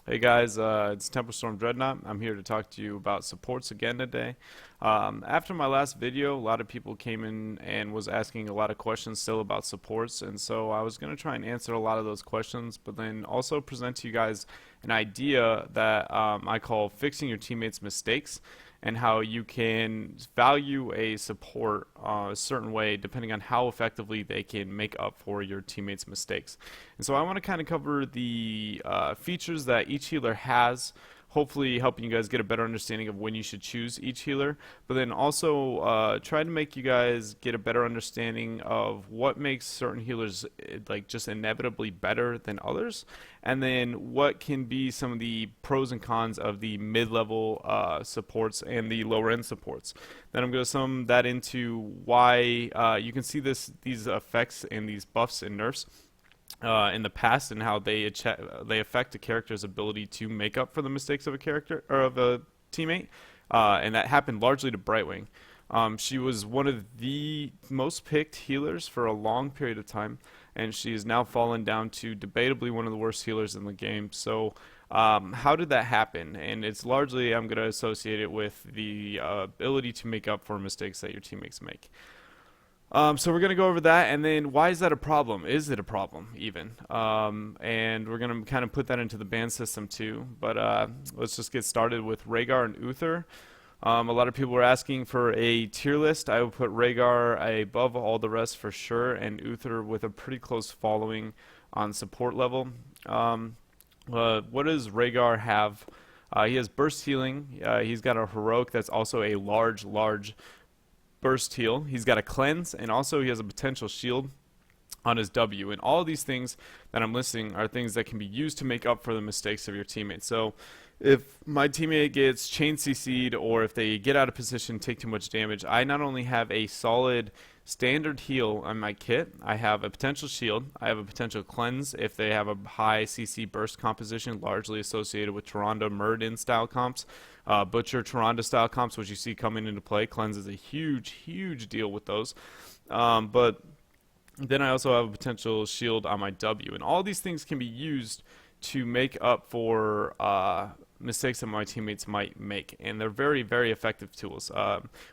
Hey guys, it's Storm Dreadnaught. I'm here to talk to you about supports again today. After my last video, a lot of people came in and was asking a lot of questions still about supports, and so I was going to try and answer a lot of those questions, but then also present to you guys an idea that I call fixing your teammates' mistakes, and how you can value a support a certain way depending on how effectively they can make up for your teammates' mistakes. And so I want to kind of cover the features that each healer has, hopefully helping you guys get a better understanding of when you should choose each healer, but then also try to make you guys get a better understanding of what makes certain healers like just inevitably better than others, and then what can be some of the pros and cons of the mid-level supports and the lower end supports. Then I'm going to sum that into why you can see these effects and these buffs and nerfs in the past, and how they affect a character's ability to make up for the mistakes of a character or of a teammate, and that happened largely to Brightwing. She was one of the most picked healers for a long period of time, and she has now fallen down to debatably one of the worst healers in the game. So how did that happen? And it's largely, I'm going to associate it with the ability to make up for mistakes that your teammates make. So we're going to go over that, and then why is that a problem? Is it a problem, even? And we're going to kind of put that into the ban system, too. But let's just get started with Rhaegar and Uther. A lot of people were asking for a tier list. I would put Rhaegar above all the rest for sure, and Uther with a pretty close following on support level. What does Rhaegar have? He has burst healing. He's got a heroic that's also a large burst heal. He's got a cleanse, and also he has a potential shield on his W. And all of these things that I'm listing are things that can be used to make up for the mistakes of your teammates. So if my teammate gets chain CC'd, or if they get out of position, take too much damage, I not only have a solid standard heal on my kit, I have a potential shield, I have a potential cleanse if they have a high CC burst composition, largely associated with Tyrande Muradin style comps. Butcher Tyrande style comps, which you see coming into play. Cleanse is a huge deal with those. But then I also have a potential shield on my W, and all these things can be used to make up for mistakes that my teammates might make, and they're very effective tools,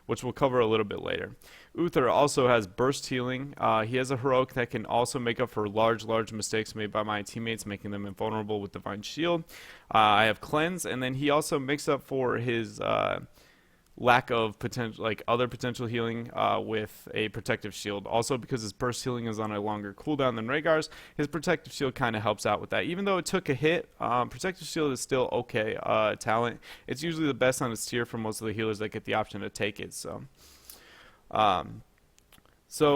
which we'll cover a little bit later. Uther also has burst healing. He has a heroic that can also make up for large mistakes made by my teammates, making them invulnerable with divine shield. I have cleanse, and then he also makes up for his lack of potential, like other potential healing, with a protective shield. Also, because his burst healing is on a longer cooldown than Rhaegar's, his protective shield kind of helps out with that. Even though it took a hit, protective shield is still okay talent. It's usually the best on its tier for most of the healers that get the option to take it. So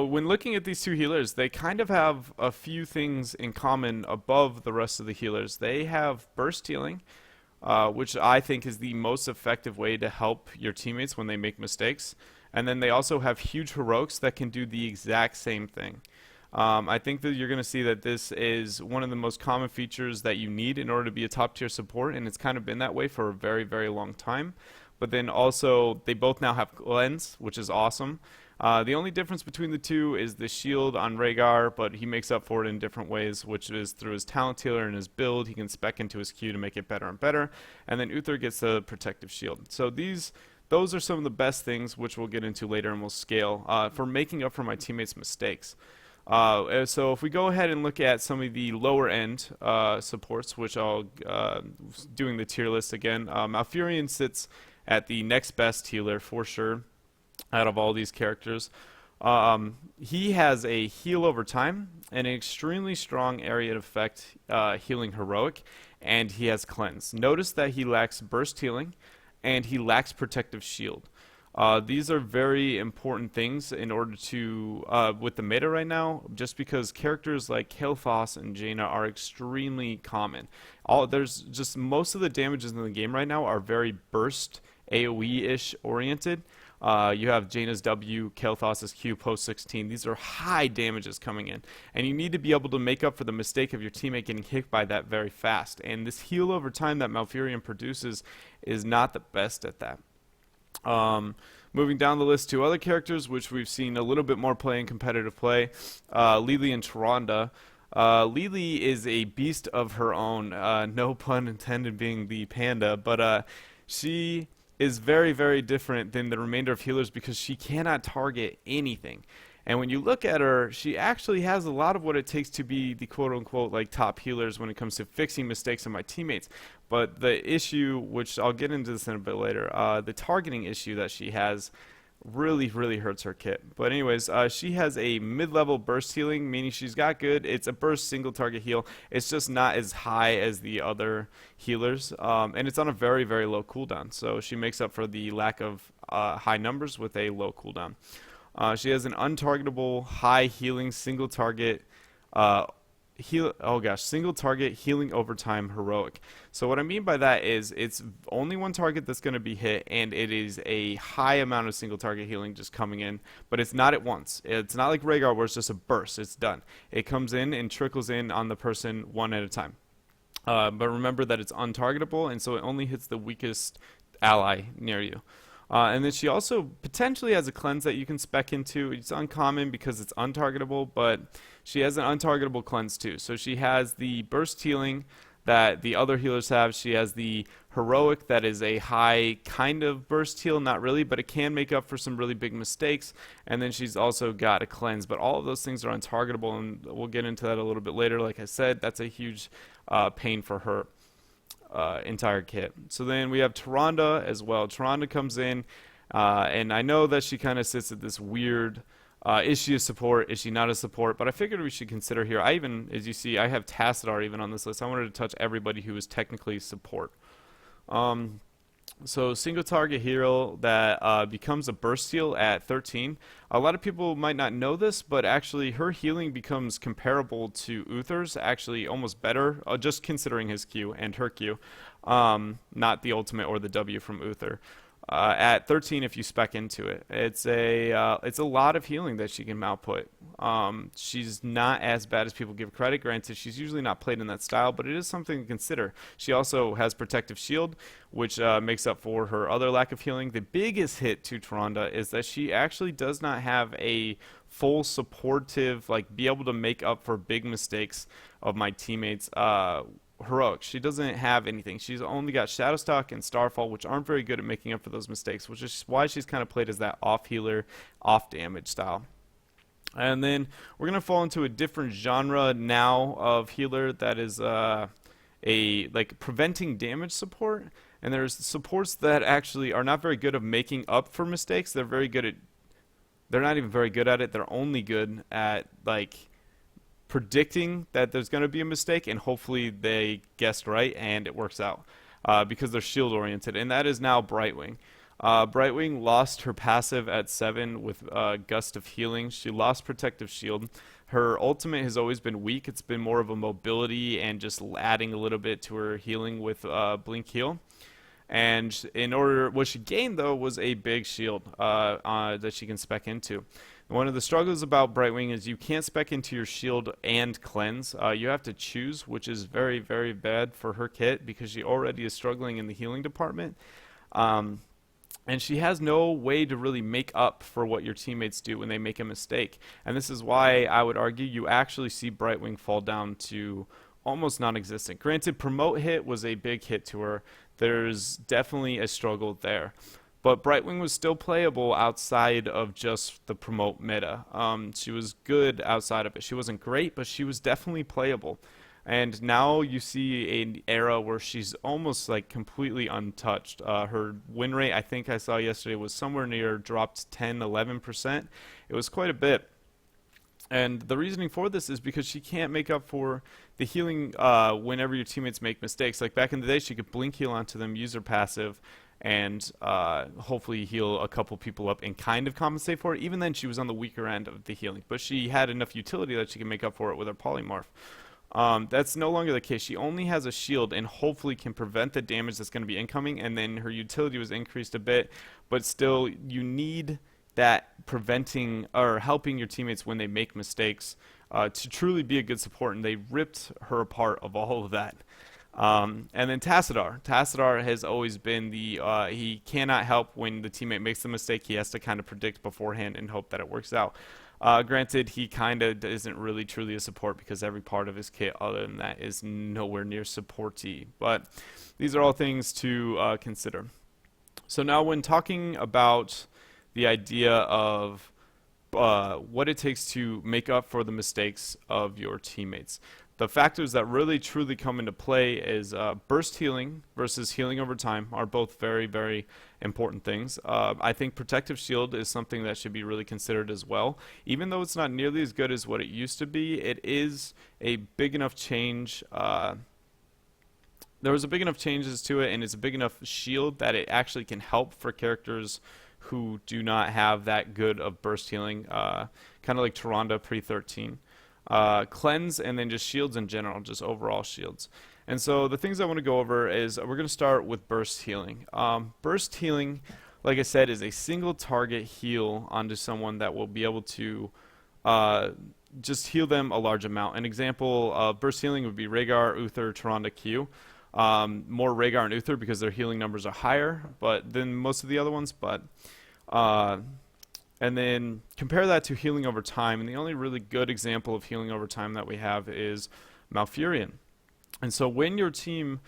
when looking at these two healers, they kind of have a few things in common above the rest of the healers. They have burst healing, which I think is the most effective way to help your teammates when they make mistakes. And then they also have huge heroics that can do the exact same thing. I think that you're going to see that this is one of the most common features that you need in order to be a top tier support, and it's kind of been that way for a very long time. But then also, they both now have cleanse, which is awesome. The only difference between the two is the shield on Rhaegar, but he makes up for it in different ways, which is through his talent healer and his build. He can spec into his Q to make it better and better. And then Uther gets the protective shield. So those are some of the best things, which we'll get into later and we'll scale, for making up for my teammates' mistakes. So if we go ahead and look at some of the lower end supports, which I'll doing the tier list again, Malfurion sits at the next best healer for sure out of all these characters. He has a heal over time and an extremely strong area of effect healing heroic, and he has cleanse. Notice that he lacks burst healing and he lacks protective shield. These are very important things in order to, with the meta right now, just because characters like Kael'thas and Jaina are extremely common. There's just most of the damages in the game right now are very burst AoE-ish oriented. You have Jaina's W, Kael'thas' Q post 16. These are high damages coming in, and you need to be able to make up for the mistake of your teammate getting hit by that very fast. And this heal over time that Malfurion produces is not the best at that. Moving down the list to other characters, which we've seen a little bit more play in competitive play, Lily and Tyrande. Lily is a beast of her own, no pun intended being the panda, but she is very, very different than the remainder of healers because she cannot target anything. And when you look at her, she actually has a lot of what it takes to be the quote-unquote like top healers when it comes to fixing mistakes of my teammates. But the issue, which I'll get into this in a bit later, the targeting issue that she has really, really hurts her kit. But anyways, she has a mid-level burst healing, meaning she's got good. It's a burst single target heal. It's just not as high as the other healers, and it's on a very, very low cooldown. So she makes up for the lack of high numbers with a low cooldown. She has an untargetable high healing single target single target healing overtime heroic. So what I mean by that is it's only one target that's going to be hit, and it is a high amount of single target healing just coming in, but it's not at once. It's not like Rhaegar where it's just a burst. It's done. It comes in and trickles in on the person one at a time. But remember that it's untargetable, and so it only hits the weakest ally near you. And then she also potentially has a cleanse that you can spec into. It's uncommon because it's untargetable, but she has an untargetable cleanse too. So she has the burst healing that the other healers have. She has the heroic that is a high kind of burst heal, not really, but it can make up for some really big mistakes. And then she's also got a cleanse, but all of those things are untargetable, and we'll get into that a little bit later. Like I said, that's a huge pain for her. Entire kit. So then we have Tyrande as well. Tyrande comes in, and I know that she kind of sits at this weird, is she a support, is she not a support, but I figured we should consider here. I even, as you see, I have Tassadar even on this list. I wanted to touch everybody who is technically support. So single target hero that becomes a burst heal at 13. A lot of people might not know this, but actually her healing becomes comparable to Uther's, actually almost better, just considering his Q and her Q, not the ultimate or the W from Uther. At 13, if you spec into it, it's a lot of healing that she can output. She's not as bad as people give credit. Granted, she's usually not played in that style, but it is something to consider. She also has protective shield, which makes up for her other lack of healing. The biggest hit to Tyrande is that she actually does not have a full supportive, like be able to make up for big mistakes of my teammates. Heroic. She doesn't have anything. She's only got Shadowstalk and Starfall, which aren't very good at making up for those mistakes, which is why she's kind of played as that off healer, off damage style. And then we're going to fall into a different genre now of healer that is a like preventing damage support. And there's supports that actually are not very good at making up for mistakes. They're not even very good at it. They're only good at like predicting that there's going to be a mistake, and hopefully they guessed right and it works out because they're shield oriented, and that is now Brightwing. Brightwing lost her passive at 7 with Gust of Healing. She lost Protective Shield. Her ultimate has always been weak. It's been more of a mobility and just adding a little bit to her healing with Blink Heal. And what she gained though was a big shield that she can spec into. One of the struggles about Brightwing is you can't spec into your shield and cleanse. You have to choose, which is very, very bad for her kit because she already is struggling in the healing department. And she has no way to really make up for what your teammates do when they make a mistake. And this is why I would argue you actually see Brightwing fall down to almost non-existent. Granted, promote hit was a big hit to her. There's definitely a struggle there. But Brightwing was still playable outside of just the promote meta. She was good outside of it. She wasn't great, but she was definitely playable. And now you see an era where she's almost like completely untouched. Her win rate, I think I saw yesterday, was somewhere near dropped 10-11%. It was quite a bit. And the reasoning for this is because she can't make up for the healing whenever your teammates make mistakes. Like back in the day, she could blink heal onto them, use her passive, and hopefully heal a couple people up and kind of compensate for it. Even then, she was on the weaker end of the healing, but she had enough utility that she can make up for it with her polymorph. That's no longer the case. She only has a shield and hopefully can prevent the damage that's going to be incoming, and then her utility was increased a bit, but still you need that preventing or helping your teammates when they make mistakes to truly be a good support, and they ripped her apart of all of that. And then Tassadar. Tassadar has always been he cannot help when the teammate makes the mistake. He has to kind of predict beforehand and hope that it works out. Granted, he kind of isn't really truly a support because every part of his kit other than that is nowhere near supporty. But these are all things to consider. So now when talking about the idea of what it takes to make up for the mistakes of your teammates. The factors that really truly come into play is burst healing versus healing over time are both very, very important things. I think protective shield is something that should be really considered as well. Even though it's not nearly as good as what it used to be, it is a big enough change. There was a big enough changes to it, and it's a big enough shield that it actually can help for characters who do not have that good of burst healing, kind of like Tyrande pre-13. Cleanse, and then just shields in general, just overall shields. And so the things I want to go over is we're going to start with burst healing. Burst healing, like I said, is a single target heal onto someone that will be able to just heal them a large amount. An example of burst healing would be Rhaegar, Uther, Tyrande, Q. More Rhaegar and Uther because their healing numbers are higher than most of the other ones, and then compare that to healing over time, and the only really good example of healing over time that we have is Malfurion. And so when your teammate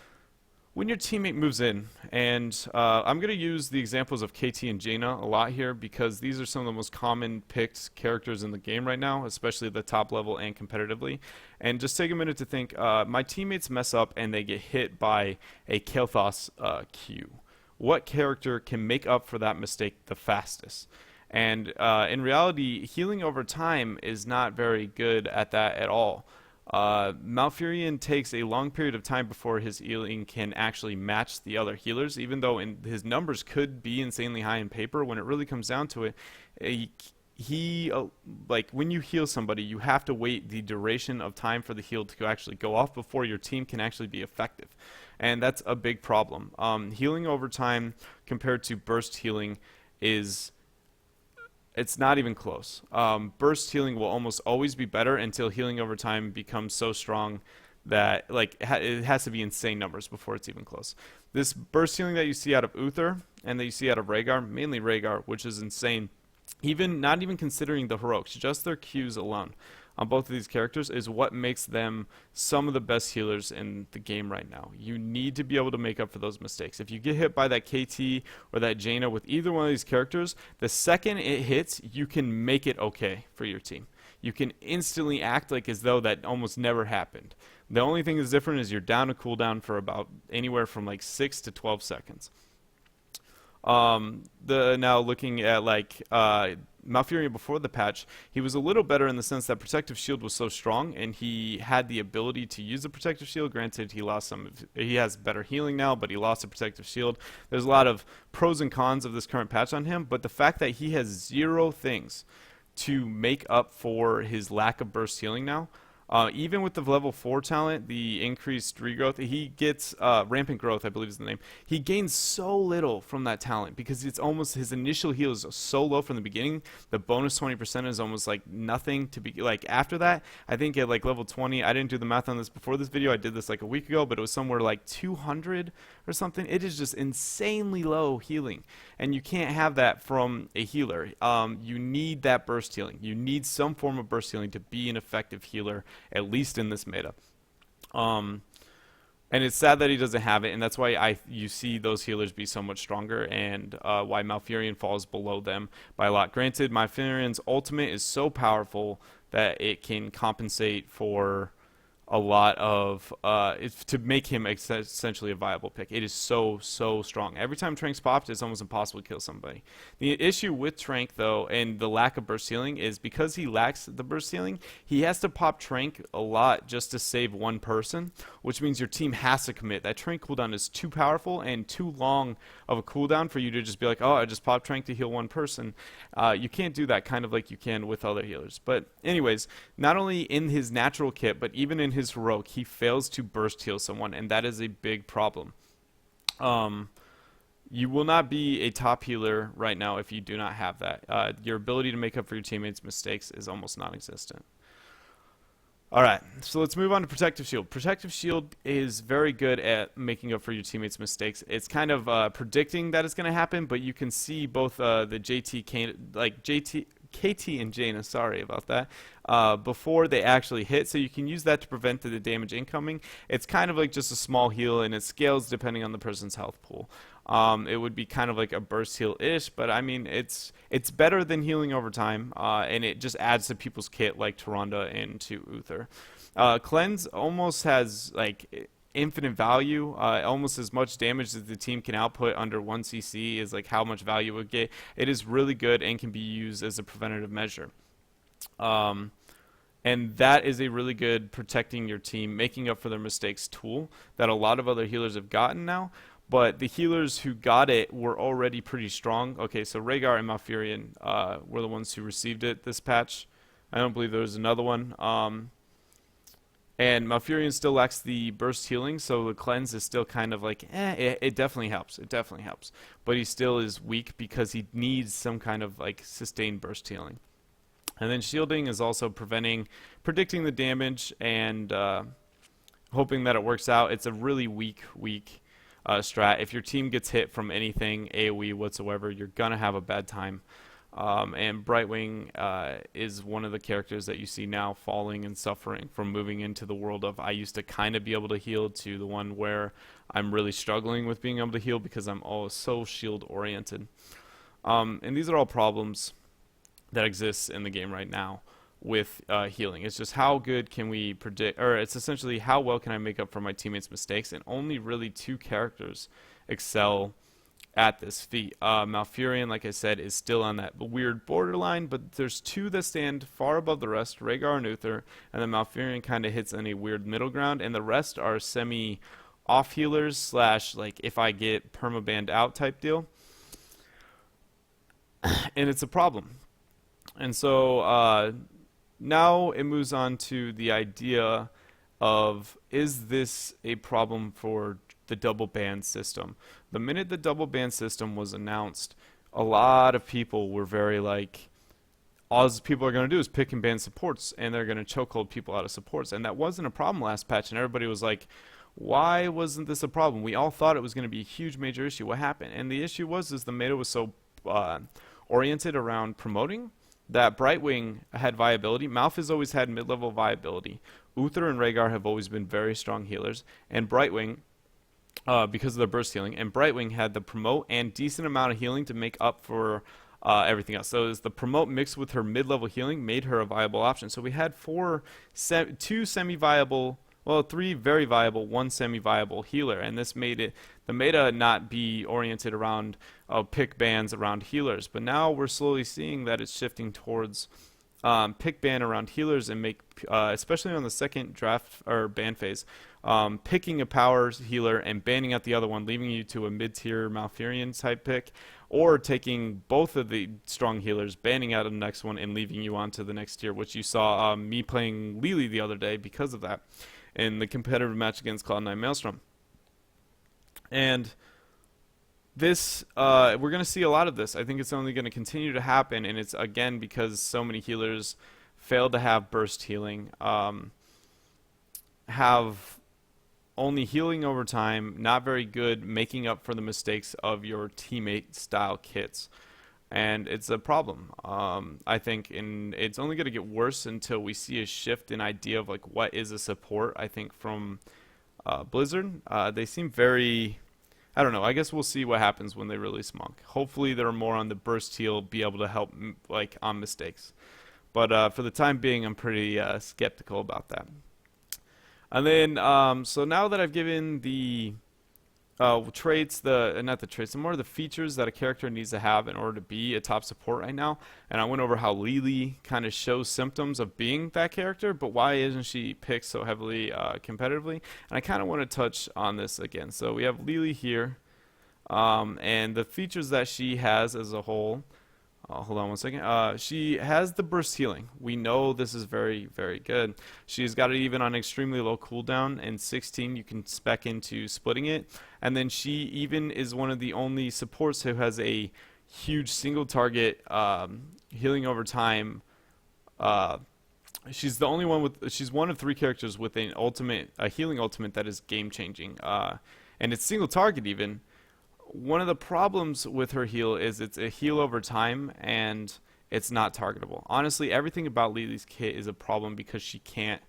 moves in, and I'm going to use the examples of KT and Jaina a lot here because these are some of the most common picked characters in the game right now, especially at the top level and competitively. And just take a minute to think, my teammates mess up and they get hit by a Kael'thas Q. What character can make up for that mistake the fastest? And in reality, healing over time is not very good at that at all. Malfurion takes a long period of time before his healing can actually match the other healers, even though his numbers could be insanely high in paper. When it really comes down to it, like when you heal somebody, you have to wait the duration of time for the heal to actually go off before your team can actually be effective. And that's a big problem. Healing over time compared to burst healing it's not even close. Burst healing will almost always be better until healing over time becomes so strong that it has to be insane numbers before it's even close. This burst healing that you see out of Uther and that you see out of Rhaegar, mainly Rhaegar, which is insane, not even considering the heroics, just their Qs alone on both of these characters is what makes them some of the best healers in the game right now. You need to be able to make up for those mistakes. If you get hit by that KT or that Jaina with either one of these characters, the second it hits, you can make it okay for your team. You can instantly act like as though that almost never happened. The only thing that's different is you're down a cooldown for about anywhere from like 6 to 12 seconds. Now looking at Malfurion before the patch, he was a little better in the sense that Protective Shield was so strong, and he had the ability to use the Protective Shield. Granted, he has better healing now, but he lost the Protective Shield. There's a lot of pros and cons of this current patch on him, but the fact that he has zero things to make up for his lack of burst healing now, even with the level 4 talent, the increased regrowth, he gets rampant growth, I believe is the name. He gains so little from that talent because it's almost his initial heal is so low from the beginning. The bonus 20% is almost like nothing to be like after that. I think at like level 20, I didn't do the math on this before this video. I did this like a week ago, but it was somewhere like 200 or something. It is just insanely low healing, and you can't have that from a healer. You need that burst healing. You need some form of burst healing to be an effective healer, at least in this meta. And it's sad that he doesn't have it, and that's why you see those healers be so much stronger, and why Malfurion falls below them by a lot. Granted, Malfurion's ultimate is so powerful that it can compensate for a lot of to make him essentially a viable pick. It is so strong. Every time Trank's popped, it's almost impossible to kill somebody. The issue with Trank though, and the lack of burst healing, is because he lacks the burst healing, he has to pop Trank a lot just to save one person, which means your team has to commit. That Trank cooldown is too powerful and too long of a cooldown for you to just be like, oh, I just popped Trank to heal one person. You can't do that kind of like you can with other healers. But anyways, not only in his natural kit, but even in his heroic, he fails to burst heal someone, and that is a big problem. You will not be a top healer right now if you do not have that. Your ability to make up for your teammates' mistakes is almost non-existent. Alright, so let's move on to Protective Shield. Protective Shield is very good at making up for your teammates' mistakes. It's kind of predicting that it's going to happen, but you can see both the KT and Jaina, sorry about that, before they actually hit, so you can use that to prevent the damage incoming. It's kind of like just a small heal, and it scales depending on the person's health pool. It would be kind of like a burst heal-ish, but I mean, it's better than healing over time, and it just adds to people's kit like Tyrande and to Uther. Cleanse almost has like infinite value, almost as much damage as the team can output under 1 CC is like how much value it would get. It is really good and can be used as a preventative measure. And that is a really good protecting your team, making up for their mistakes tool that a lot of other healers have gotten now. But the healers who got it were already pretty strong. Okay, so Rhaegar and Malfurion were the ones who received it this patch. I don't believe there was another one. And Malfurion still lacks the burst healing, so the cleanse is still kind of like, it definitely helps. It definitely helps. But he still is weak because he needs some kind of like sustained burst healing. And then shielding is also predicting the damage and hoping that it works out. It's a really weak strat. If your team gets hit from anything AoE whatsoever, you're gonna have a bad time. And Brightwing is one of the characters that you see now falling and suffering from moving into the world of I used to kind of be able to heal to the one where I'm really struggling with being able to heal because I'm so shield oriented. And these are all problems that exists in the game right now with healing. It's just how good can we predict, or it's essentially how well can I make up for my teammates' mistakes, and only really 2 characters excel at this feat. Malfurion, like I said, is still on that weird borderline, but there's 2 that stand far above the rest, Rhaegar and Uther, and then Malfurion kind of hits any weird middle ground, and the rest are semi-off healers / like if I get permabanned out type deal. And it's a problem. And so now it moves on to the idea of, is this a problem for the double ban system? The minute the double ban system was announced, a lot of people were very like, all people are going to do is pick and ban supports, and they're going to chokehold people out of supports. And that wasn't a problem last patch, and everybody was like, why wasn't this a problem? We all thought it was going to be a huge major issue. What happened? And the issue was the meta was so oriented around promoting that Brightwing had viability. Malf has always had mid-level viability. Uther and Rhaegar have always been very strong healers, and Brightwing, because of their burst healing, and Brightwing had the promote and decent amount of healing to make up for everything else. So as the promote mixed with her mid-level healing made her a viable option. So we had 2 semi-viable, well, 3 very viable, 1 semi-viable healer, and this made it the meta not be oriented around pick bans around healers. But now we're slowly seeing that it's shifting towards pick ban around healers and make, especially on the second draft or ban phase, picking a power healer and banning out the other one, leaving you to a mid-tier Malfurion type pick, or taking both of the strong healers, banning out the next one, and leaving you on to the next tier, which you saw me playing Lily the other day because of that in the competitive match against Cloud9 Maelstrom. And this, we're going to see a lot of this. I think it's only going to continue to happen, and it's, again, because so many healers fail to have burst healing, have only healing over time, not very good making up for the mistakes of your teammate style kits. And it's a problem, I think, and it's only going to get worse until we see a shift in idea of like what is a support. I think from Blizzard, they seem very, I don't know, I guess we'll see what happens when they release Monk. Hopefully they're more on the burst heal, be able to help like on mistakes. But for the time being, I'm pretty skeptical about that. And then, so now that I've given the traits, not the traits, more of the features that a character needs to have in order to be a top support right now, and I went over how Lily kind of shows symptoms of being that character, but why isn't she picked so heavily competitively? And I kind of want to touch on this again. So we have Lily here, and the features that she has as a whole. Hold on one second. She has the burst healing. We know this is very, very good. She's got it even on extremely low cooldown, and 16 you can spec into splitting it. And then she even is one of the only supports who has a huge single target healing over time. She's the only one with. She's one of 3 characters with an ultimate, a healing ultimate that is game changing, and it's single target even. One of the problems with her heal is it's a heal over time, and it's not targetable. Honestly, everything about Lily's kit is a problem because she can't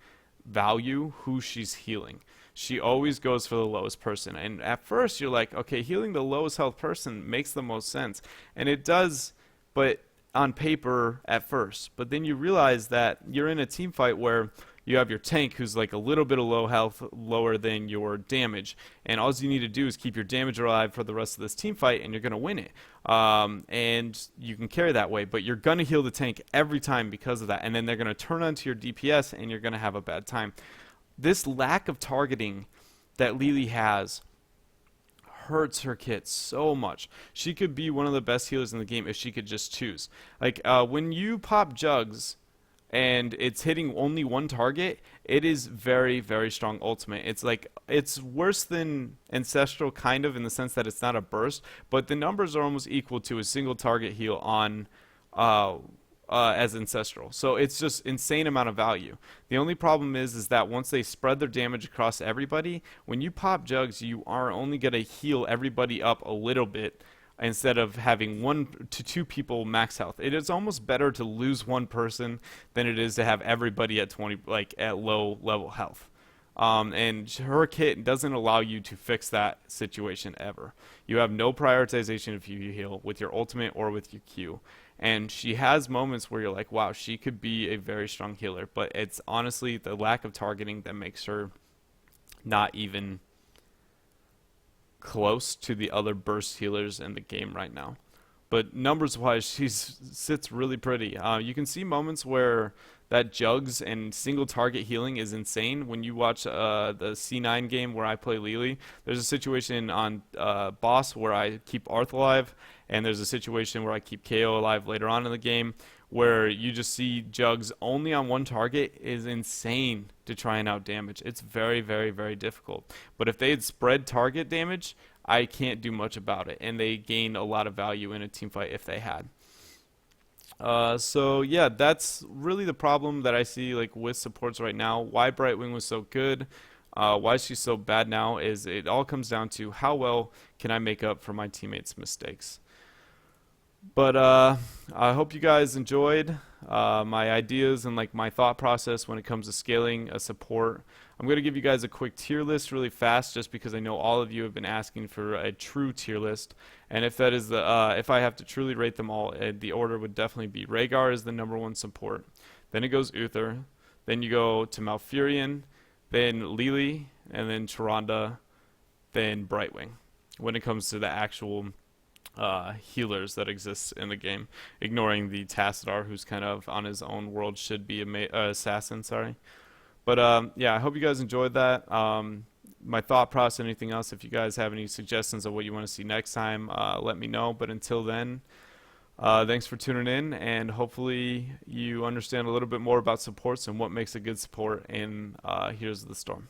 value who she's healing. She always goes for the lowest person. And at first, you're like, okay, healing the lowest health person makes the most sense. And it does, but on paper at first. But then you realize that you're in a team fight where you have your tank who's like a little bit of low health, lower than your damage, and all you need to do is keep your damage alive for the rest of this team fight, and you're going to win it. And you can carry that way, but you're going to heal the tank every time because of that, and then they're going to turn onto your DPS, and you're going to have a bad time. This lack of targeting that Lily has hurts her kit so much. She could be one of the best healers in the game if she could just choose. Like when you pop jugs and it's hitting only one target, it is very, very strong ultimate. It's like, it's worse than Ancestral kind of in the sense that it's not a burst, but the numbers are almost equal to a single target heal on as Ancestral. So it's just insane amount of value. The only problem is that once they spread their damage across everybody, when you pop jugs, you are only going to heal everybody up a little bit instead of having 1 to 2 people max health. It is almost better to lose one person than it is to have everybody at 20, like at low level health. And her kit doesn't allow you to fix that situation ever. You have no prioritization if you heal with your ultimate or with your Q. And she has moments where you're like, wow, she could be a very strong healer. But it's honestly the lack of targeting that makes her not even close to the other burst healers in the game right now. But numbers wise, she sits really pretty. You can see moments where that jugs and single target healing is insane. When you watch the C9 game where I play Lily, there's a situation on boss where I keep Arth alive, and there's a situation where I keep KO alive later on in the game, where you just see jugs only on one target is insane to try and out damage. It's very, very, very difficult. But if they had spread target damage, I can't do much about it, and they gain a lot of value in a team fight if they had. So yeah, that's really the problem that I see like with supports right now. Why Brightwing was so good, why she's so bad now, is it all comes down to how well can I make up for my teammates' mistakes. But I hope you guys enjoyed my ideas and like my thought process when it comes to scaling a support. I'm going to give you guys a quick tier list really fast, just because I know all of you have been asking for a true tier list. And if that is the if I have to truly rate them all, the order would definitely be Rhaegar is the #1 support. Then it goes Uther. Then you go to Malfurion, then Lily, and then Tyrande, then Brightwing. When it comes to the actual healers that exist in the game, ignoring the Tassadar, who's kind of on his own world, should be a assassin. Sorry. But yeah, I hope you guys enjoyed that. My thought process, anything else, if you guys have any suggestions of what you want to see next time, let me know. But until then, thanks for tuning in, and hopefully you understand a little bit more about supports and what makes a good support in Heroes of the Storm.